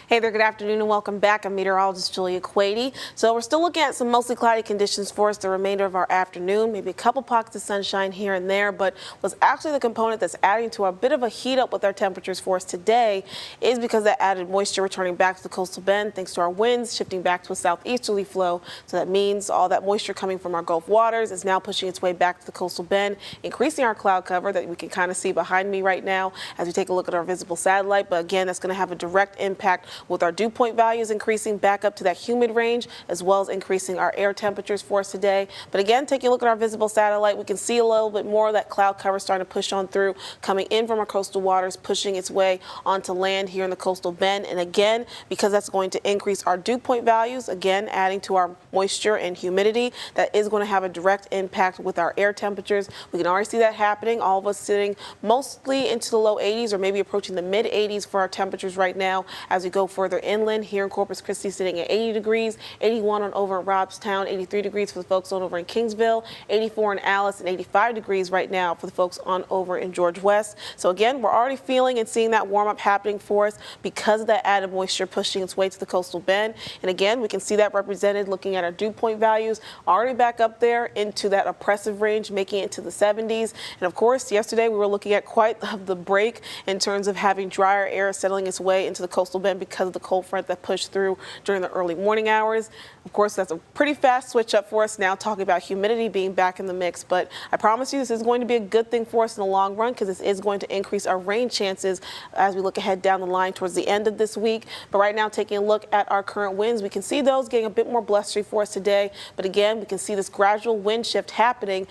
Hey there, good afternoon and welcome back. I'm meteorologist Julia Kwedi. So we're still looking at some mostly cloudy conditions for us the remainder of our afternoon, maybe a couple pockets of sunshine here and there, but what's actually the component that's adding to a bit of a heat up with our temperatures for us today is because that added moisture returning back to the coastal bend thanks to our winds shifting back to a southeasterly flow. So that means all that moisture coming from our Gulf waters is now pushing its way back to the coastal bend, increasing our cloud cover that we can kind of see behind me right now as we take a look at our visible satellite. But again, that's going to have a direct impact with our dew point values increasing back up to that humid range, as well as increasing our air temperatures for us today. But again, taking a look at our visible satellite, we can see a little bit more of that cloud cover starting to push on through, coming in from our coastal waters, pushing its way onto land here in the coastal bend. And again, because that's going to increase our dew point values, again, adding to our moisture and humidity, that is going to have a direct impact with our air temperatures. We can already see that happening, all of us sitting mostly into the low 80s or maybe approaching the mid 80s for our temperatures right now as we go further inland. Here in Corpus Christi sitting at 80 degrees, 81 on over in Robstown, 83 degrees for the folks on over in Kingsville, 84 in Alice, and 85 degrees right now for the folks on over in George West. So again, we're already feeling and seeing that warm up happening for us because of that added moisture pushing its way to the coastal bend. And again, we can see that represented looking at our dew point values already back up there into that oppressive range, making it to the 70s. And of course, yesterday we were looking at quite the break in terms of having drier air settling its way into the coastal bend because of the cold front that pushed through during the early morning hours. Of course, that's a pretty fast switch up for us now, talking about humidity being back in the mix. But I promise you this is going to be a good thing for us in the long run because this is going to increase our rain chances as we look ahead down the line towards the end of this week. But right now, taking a look at our current winds, we can see those getting a bit more blustery for us today. But again, we can see this gradual wind shift happening.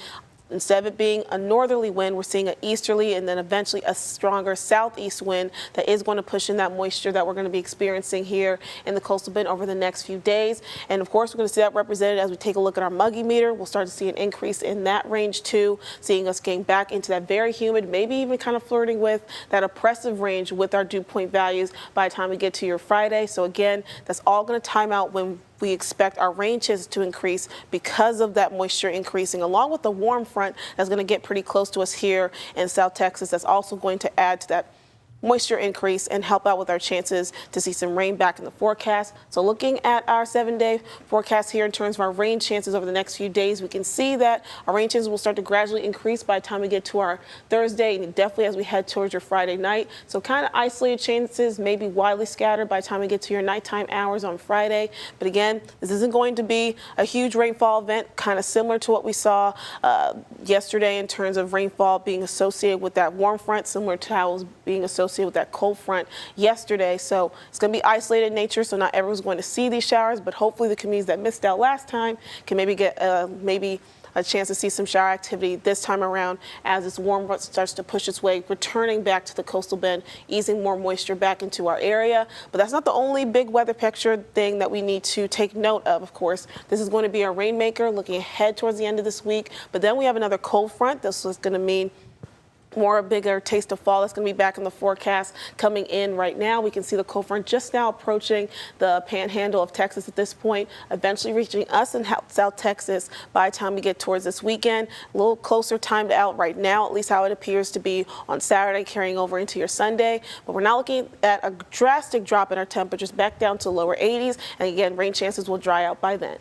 Instead of it being a northerly wind, we're seeing an easterly and then eventually a stronger southeast wind that is going to push in that moisture that we're going to be experiencing here in the coastal bend over the next few days. And of course, we're going to see that represented as we take a look at our muggy meter. We'll start to see an increase in that range too, seeing us getting back into that very humid, maybe even kind of flirting with that oppressive range with our dew point values by the time we get to your Friday. So again, that's all going to time out when we expect our rain chances to increase because of that moisture increasing, along with the warm front that's going to get pretty close to us here in South Texas. That's also going to add to that moisture increase and help out with our chances to see some rain back in the forecast. So looking at our 7-day forecast here in terms of our rain chances over the next few days, we can see that our rain chances will start to gradually increase by the time we get to our Thursday and definitely as we head towards your Friday night. So kind of isolated chances, maybe widely scattered by the time we get to your nighttime hours on Friday. But again, this isn't going to be a huge rainfall event, kind of similar to what we saw yesterday in terms of rainfall being associated with that warm front, similar to how it was being associated with that cold front yesterday. So it's going to be isolated in nature, so not everyone's going to see these showers, but hopefully the communities that missed out last time can maybe get a chance to see some shower activity this time around as this warm front starts to push its way, returning back to the coastal bend, easing more moisture back into our area. But that's not the only big weather picture thing that we need to take note of course. This is going to be our rainmaker looking ahead towards the end of this week, but then we have another cold front. This is going to mean a bigger taste of fall that's going to be back in the forecast coming in right now. We can see the cold front just now approaching the panhandle of Texas at this point, eventually reaching us in South Texas by the time we get towards this weekend. A little closer timed out right now, at least how it appears to be on Saturday, carrying over into your Sunday. But we're now looking at a drastic drop in our temperatures back down to lower 80s. And again, rain chances will dry out by then.